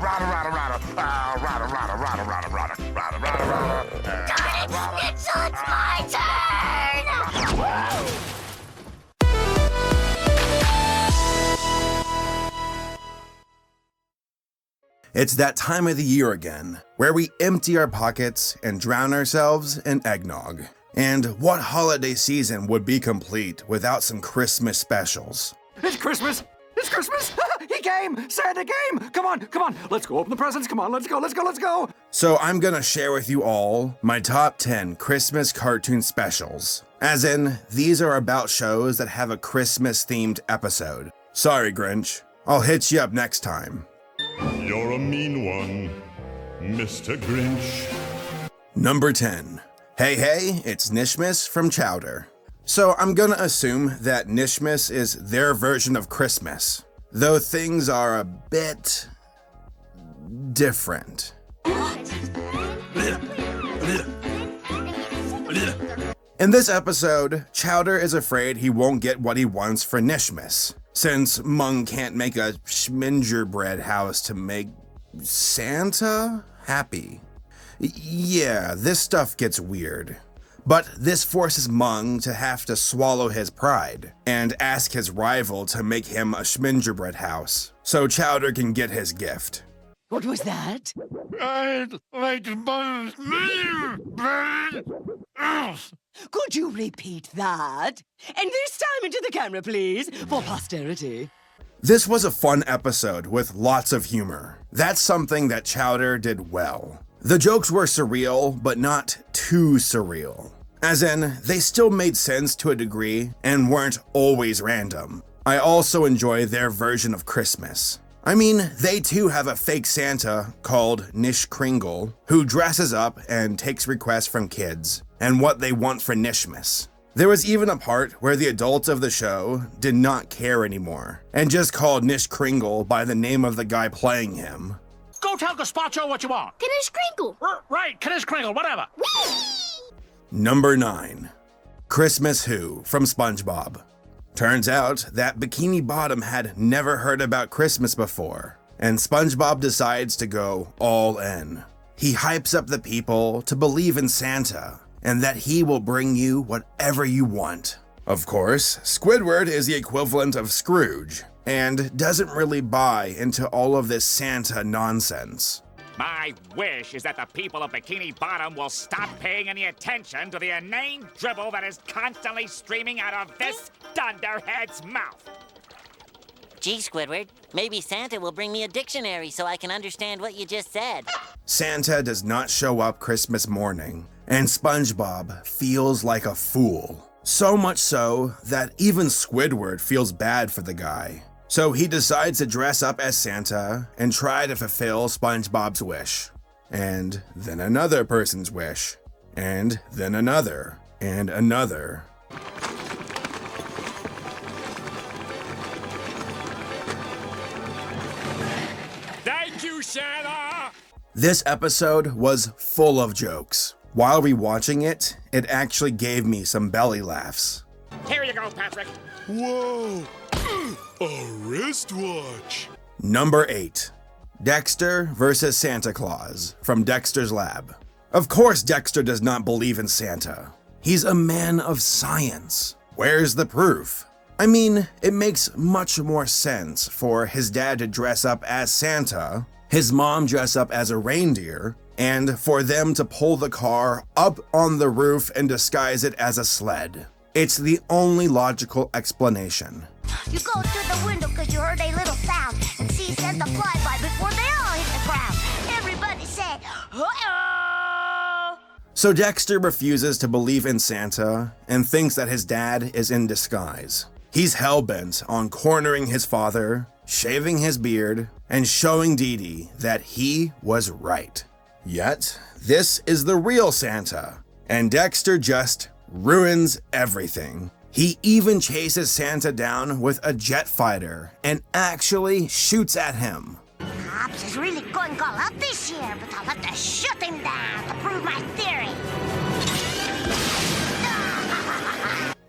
It's my turn! It's that time of the year again, where we empty our pockets and drown ourselves in eggnog. And what holiday season would be complete without some Christmas specials? It's Christmas! It's Christmas! He came! Santa came! Come on! Let's go open the presents! Come on, let's go! So I'm gonna share with you all my top 10 Christmas cartoon specials. As in, these are about shows that have a Christmas-themed episode. Sorry, Grinch. I'll hit you up next time. You're a mean one, Mr. Grinch. Number 10. Hey, it's Knishmas from Chowder. So I'm gonna assume that Knishmas is their version of Christmas, though things are a bit different. In this episode, Chowder is afraid he won't get what he wants for Knishmas, since Mung can't make a gingerbread house to make Santa happy. Yeah, this stuff gets weird. But this forces Mung to have to swallow his pride and ask his rival to make him a gingerbread house, so Chowder can get his gift. What was that? I'd like to buy Could you repeat that? And this time into the camera, please, for posterity. This was a fun episode with lots of humor. That's something that Chowder did well. The jokes were surreal, but not too surreal. As in, they still made sense to a degree and weren't always random. I also enjoy their version of Christmas. I mean, they too have a fake Santa called Knishmas who dresses up and takes requests from kids and what they want for Knishmas. There was even a part where the adults of the show did not care anymore and just called Knishmas by the name of the guy playing him. Go tell Gazpacho what you want. Knishmas! Right, Knishmas, whatever. Number 9. Christmas Who from SpongeBob. Turns out that Bikini Bottom had never heard about Christmas before, and SpongeBob decides to go all in. He hypes up the people to believe in Santa, and that he will bring you whatever you want. Of course, Squidward is the equivalent of Scrooge, and doesn't really buy into all of this Santa nonsense. My wish is that the people of Bikini Bottom will stop paying any attention to the inane dribble that is constantly streaming out of this dunderhead's mouth. Gee, Squidward, maybe Santa will bring me a dictionary so I can understand what you just said. Santa does not show up Christmas morning, and SpongeBob feels like a fool. So much so that even Squidward feels bad for the guy. So he decides to dress up as Santa and try to fulfill SpongeBob's wish. And then another person's wish. And then another. And another. Thank you, Santa! This episode was full of jokes. While rewatching it, it actually gave me some belly laughs. Here you go, Patrick. Whoa! A wristwatch! Number 8. Dexter versus Santa Claus from Dexter's Lab. Of course Dexter does not believe in Santa. He's a man of science. Where's the proof? I mean, it makes much more sense for his dad to dress up as Santa, his mom dress up as a reindeer, and for them to pull the car up on the roof and disguise it as a sled. It's the only logical explanation. You go to the window because you heard a little sound and see Santa fly by before they all hit the ground. Everybody said, uh-oh! So Dexter refuses to believe in Santa and thinks that his dad is in disguise. He's hell-bent on cornering his father, shaving his beard, and showing Dee Dee that he was right. Yet, this is the real Santa, and Dexter just ruins everything. He even chases Santa down with a jet fighter and actually shoots at him. Cops is really going all out this year, but I'll have to shut him down to prove my theory.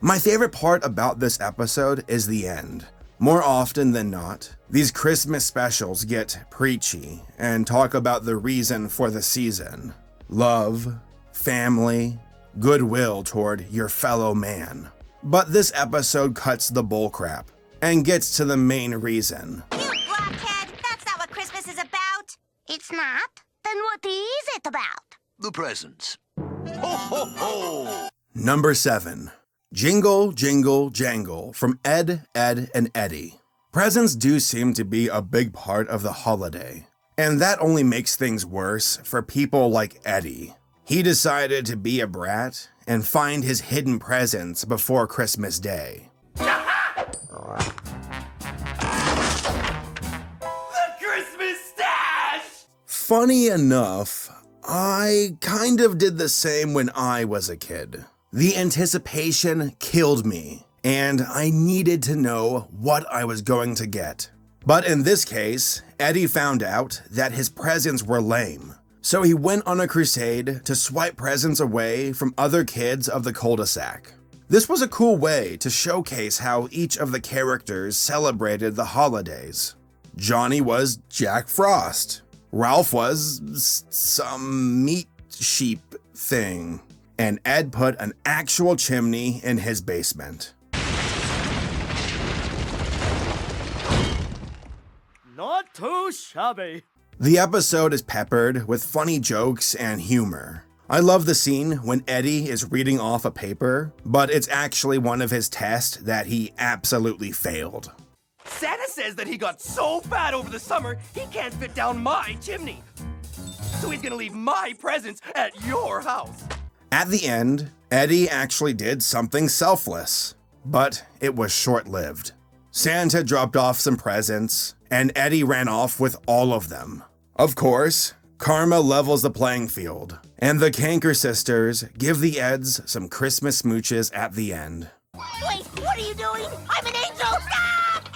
My favorite part about this episode is the end. More often than not, these Christmas specials get preachy and talk about the reason for the season: love, family, goodwill toward your fellow man. But this episode cuts the bullcrap and gets to the main reason. You blockhead! That's not what Christmas is about! It's not? Then what is it about? The presents. Ho, ho, ho! Number 7. Jingle, Jingle, Jangle from Ed, Edd, and Eddy. Presents do seem to be a big part of the holiday, and that only makes things worse for people like Eddy. He decided to be a brat and find his hidden presents before Christmas Day. The Christmas stash! Funny enough, I kind of did the same when I was a kid. The anticipation killed me, and I needed to know what I was going to get. But in this case, Eddy found out that his presents were lame, so he went on a crusade to swipe presents away from other kids of the cul-de-sac. This was a cool way to showcase how each of the characters celebrated the holidays. Johnny was Jack Frost. Ralph was some meat sheep thing. And Ed put an actual chimney in his basement. Not too shabby. The episode is peppered with funny jokes and humor. I love the scene when Eddy is reading off a paper, but it's actually one of his tests that he absolutely failed. Santa says that he got so fat over the summer, he can't fit down my chimney. So he's gonna leave my presents at your house. At the end, Eddy actually did something selfless, but it was short-lived. Santa dropped off some presents, and Eddy ran off with all of them. Of course, karma levels the playing field, and the Canker sisters give the Eds some Christmas smooches at the end. Wait, what are you doing? I'm an angel! Stop!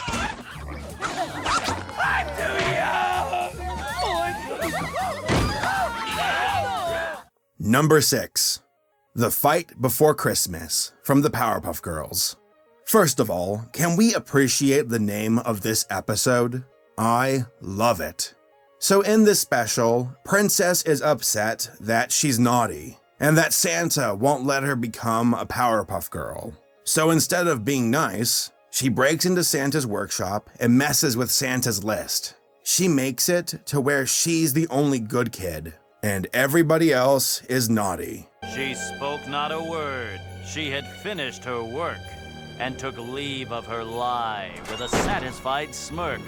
I'm too young! Number 6. The Fight Before Christmas from the Powerpuff Girls. First of all, can we appreciate the name of this episode? I love it. So in this special, Princess is upset that she's naughty, and that Santa won't let her become a Powerpuff Girl. So instead of being nice, she breaks into Santa's workshop and messes with Santa's list. She makes it to where she's the only good kid, and everybody else is naughty. She spoke not a word. She had finished her work and took leave of her lie with a satisfied smirk.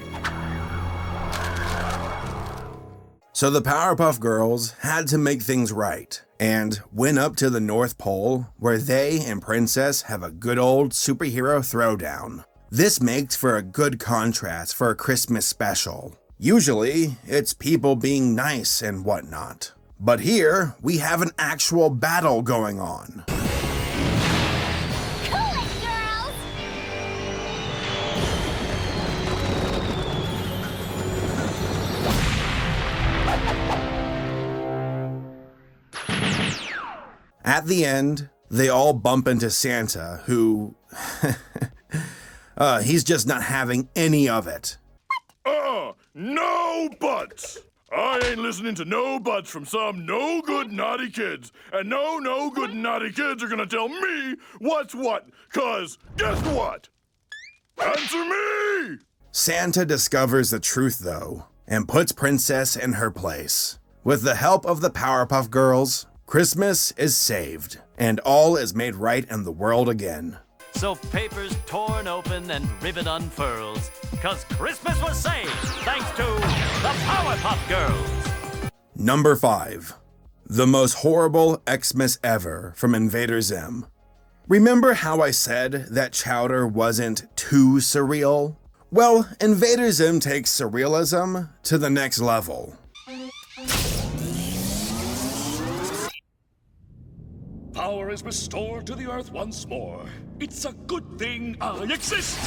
So the Powerpuff Girls had to make things right and went up to the North Pole where they and Princess have a good old superhero throwdown. This makes for a good contrast for a Christmas special. Usually, it's people being nice and whatnot. But here, we have an actual battle going on. Cool it, girls! At the end, they all bump into Santa, who... he's just not having any of it. No buts! I ain't listening to no buts from some no good naughty kids. And no good naughty kids are gonna tell me what's what. 'Cause guess what? Answer me! Santa discovers the truth, though, and puts Princess in her place. With the help of the Powerpuff Girls, Christmas is saved, and all is made right in the world again. So paper's torn open and ribbon unfurls, 'cause Christmas was saved thanks to the Powerpuff Girls. Number 5. The most horrible Xmas ever from Invader Zim. Remember how I said that Chowder wasn't too surreal? Well, Invader Zim takes surrealism to the next level. Power is restored to the earth once more. It's a good thing I exist.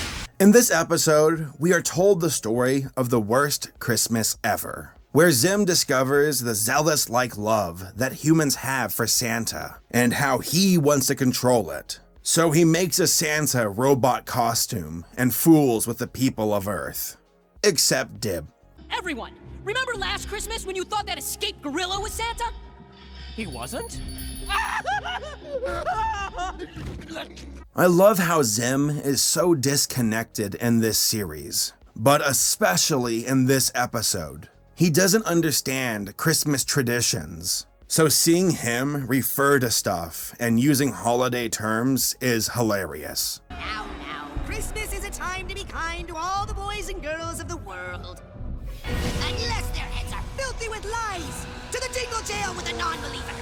In this episode, we are told the story of the worst Christmas ever, where Zim discovers the zealous-like love that humans have for Santa, and how he wants to control it. So he makes a Santa robot costume and fools with the people of Earth. Except Dib. Everyone, remember last Christmas when you thought that escaped gorilla was Santa? He wasn't? I love how Zim is so disconnected in this series, but especially in this episode. He doesn't understand Christmas traditions, so seeing him refer to stuff and using holiday terms is hilarious. Now, Christmas is a time to be kind to all the boys and girls of the world. Unless their heads are filthy with lies. To the jingle jail with a non-believer.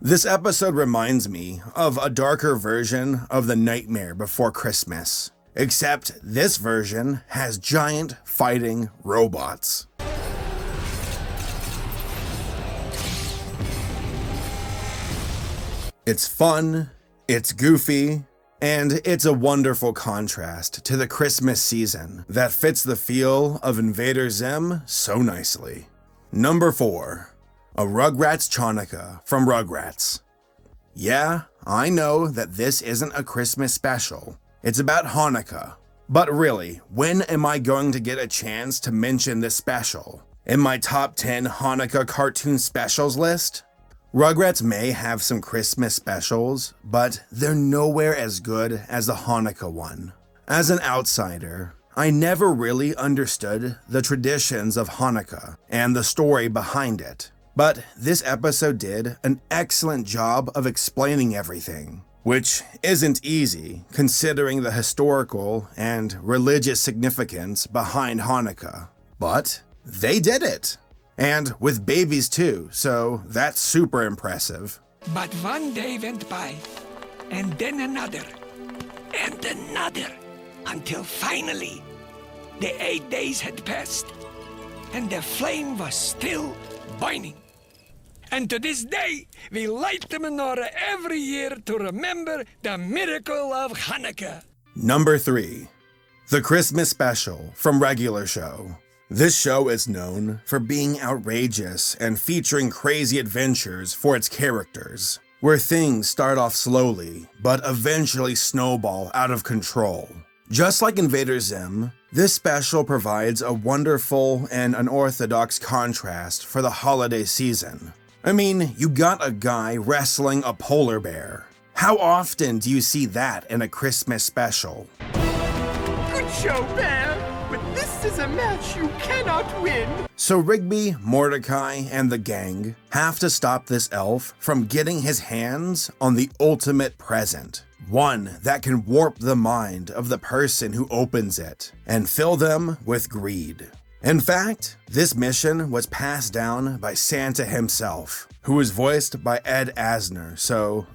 This episode reminds me of a darker version of The Nightmare Before Christmas, except this version has giant fighting robots. It's fun, it's goofy, and it's a wonderful contrast to the Christmas season that fits the feel of Invader Zim so nicely. Number 4. A Rugrats Hanukkah from Rugrats. Yeah, I know that this isn't a Christmas special. It's about Hanukkah. But really, when am I going to get a chance to mention this special? In my top 10 Hanukkah cartoon specials list? Rugrats may have some Christmas specials, but they're nowhere as good as the Hanukkah one. As an outsider, I never really understood the traditions of Hanukkah and the story behind it. But this episode did an excellent job of explaining everything, which isn't easy considering the historical and religious significance behind Hanukkah. But they did it. And with babies too, so that's super impressive. But one day went by, and then another, and another, until finally, the 8 days had passed, and the flame was still burning. And to this day, we light the menorah every year to remember the miracle of Hanukkah. Number 3. The Christmas Special from Regular Show. This show is known for being outrageous and featuring crazy adventures for its characters, where things start off slowly, but eventually snowball out of control. Just like Invader Zim, this special provides a wonderful and unorthodox contrast for the holiday season. I mean, you got a guy wrestling a polar bear. How often do you see that in a Christmas special? Good show, Bear, but this is a match you cannot win. So Rigby, Mordecai, and the gang have to stop this elf from getting his hands on the ultimate present. One that can warp the mind of the person who opens it and fill them with greed. In fact, this mission was passed down by Santa himself, who was voiced by Ed Asner, so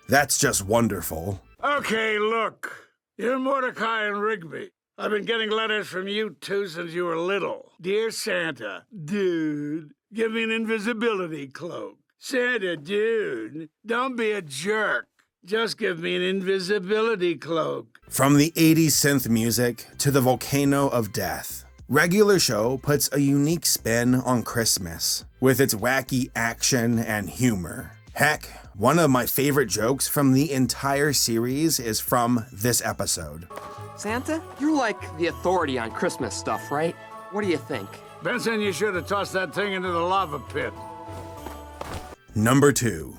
that's just wonderful. Okay, look. You're Mordecai and Rigby. I've been getting letters from you two since you were little. Dear Santa, dude, give me an invisibility cloak. Santa, dude, don't be a jerk. Just give me an invisibility cloak. From the 80s synth music to the volcano of death, Regular Show puts a unique spin on Christmas with its wacky action and humor. Heck, one of my favorite jokes from the entire series is from this episode. Santa, you're like the authority on Christmas stuff, right? What do you think? Benson, you should have tossed that thing into the lava pit. Number 2.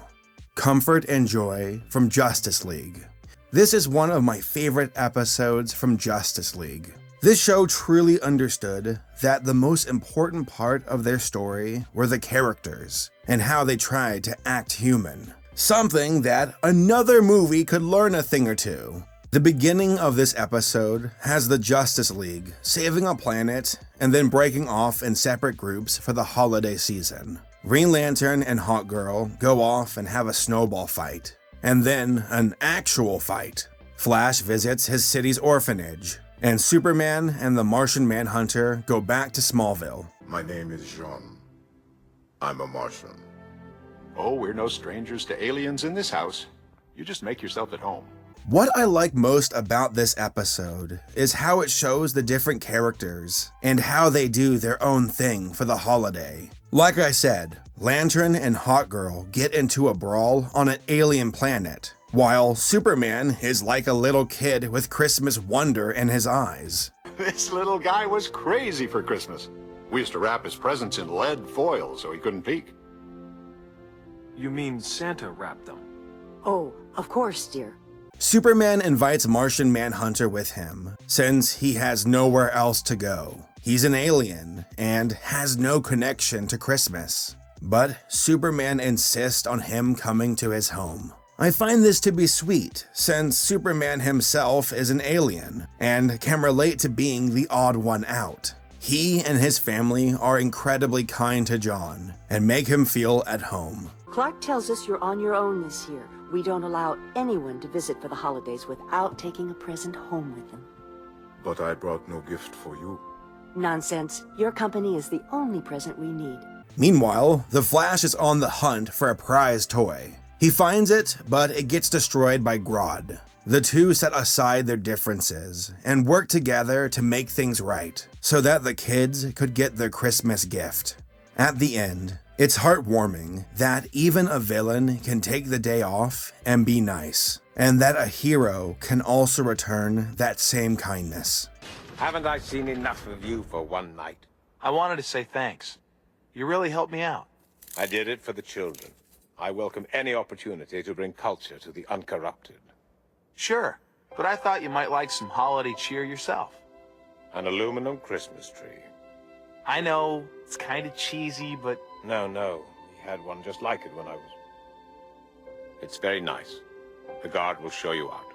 Comfort and Joy from Justice League. This is one of my favorite episodes from Justice League. This show truly understood that the most important part of their story were the characters and how they tried to act human. Something that another movie could learn a thing or two. The beginning of this episode has the Justice League saving a planet and then breaking off in separate groups for the holiday season. Green Lantern and Hawkgirl go off and have a snowball fight, and then an actual fight. Flash visits his city's orphanage, and Superman and the Martian Manhunter go back to Smallville. My name is Jean. I'm a Martian. Oh, we're no strangers to aliens in this house. You just make yourself at home. What I like most about this episode is how it shows the different characters and how they do their own thing for the holiday. Like I said, Lantern and Hawkgirl get into a brawl on an alien planet, while Superman is like a little kid with Christmas wonder in his eyes. This little guy was crazy for Christmas. We used to wrap his presents in lead foil so he couldn't peek. You mean Santa wrapped them? Oh, of course, dear. Superman invites Martian Manhunter with him, since he has nowhere else to go. He's an alien and has no connection to Christmas. But Superman insists on him coming to his home. I find this to be sweet, since Superman himself is an alien and can relate to being the odd one out. He and his family are incredibly kind to John and make him feel at home. Clark tells us you're on your own this year. We don't allow anyone to visit for the holidays without taking a present home with them. But I brought no gift for you. Nonsense. Your company is the only present we need. Meanwhile, the Flash is on the hunt for a prize toy. He finds it, but it gets destroyed by Grodd. The two set aside their differences and work together to make things right, so that the kids could get their Christmas gift. At the end, it's heartwarming that even a villain can take the day off and be nice, and that a hero can also return that same kindness. Haven't I seen enough of you for one night? I wanted to say thanks. You really helped me out. I did it for the children. I welcome any opportunity to bring culture to the uncorrupted. Sure, but I thought you might like some holiday cheer yourself. An aluminum Christmas tree. I know, it's kind of cheesy, but... No. We had one just like it when I was... It's very nice. The guard will show you out.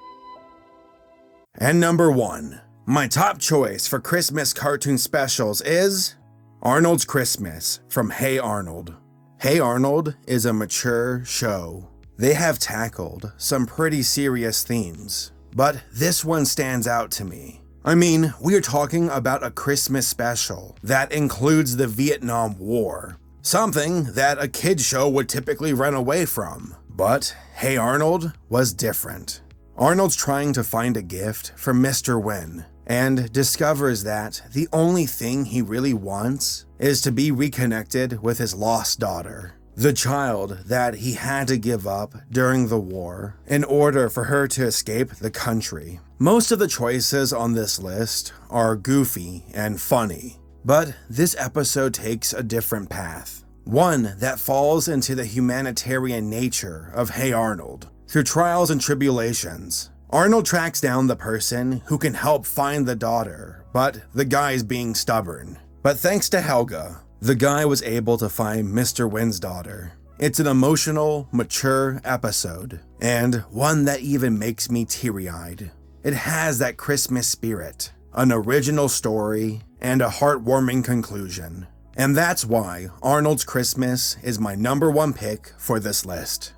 And number 1. My top choice for Christmas cartoon specials is Arnold's Christmas from Hey Arnold. Hey Arnold is a mature show. They have tackled some pretty serious themes, but this one stands out to me. I mean, we are talking about a Christmas special that includes the Vietnam War, something that a kid's show would typically run away from. But Hey Arnold was different. Arnold's trying to find a gift for Mr. Wynn, and discovers that the only thing he really wants is to be reconnected with his lost daughter, the child that he had to give up during the war in order for her to escape the country. Most of the choices on this list are goofy and funny, but this episode takes a different path, one that falls into the humanitarian nature of Hey Arnold. Through trials and tribulations, Arnold tracks down the person who can help find the daughter, but the guy's being stubborn. But thanks to Helga, the guy was able to find Mr. Wynn's daughter. It's an emotional, mature episode, and one that even makes me teary-eyed. It has that Christmas spirit, an original story, and a heartwarming conclusion. And that's why Arnold's Christmas is my number 1 pick for this list.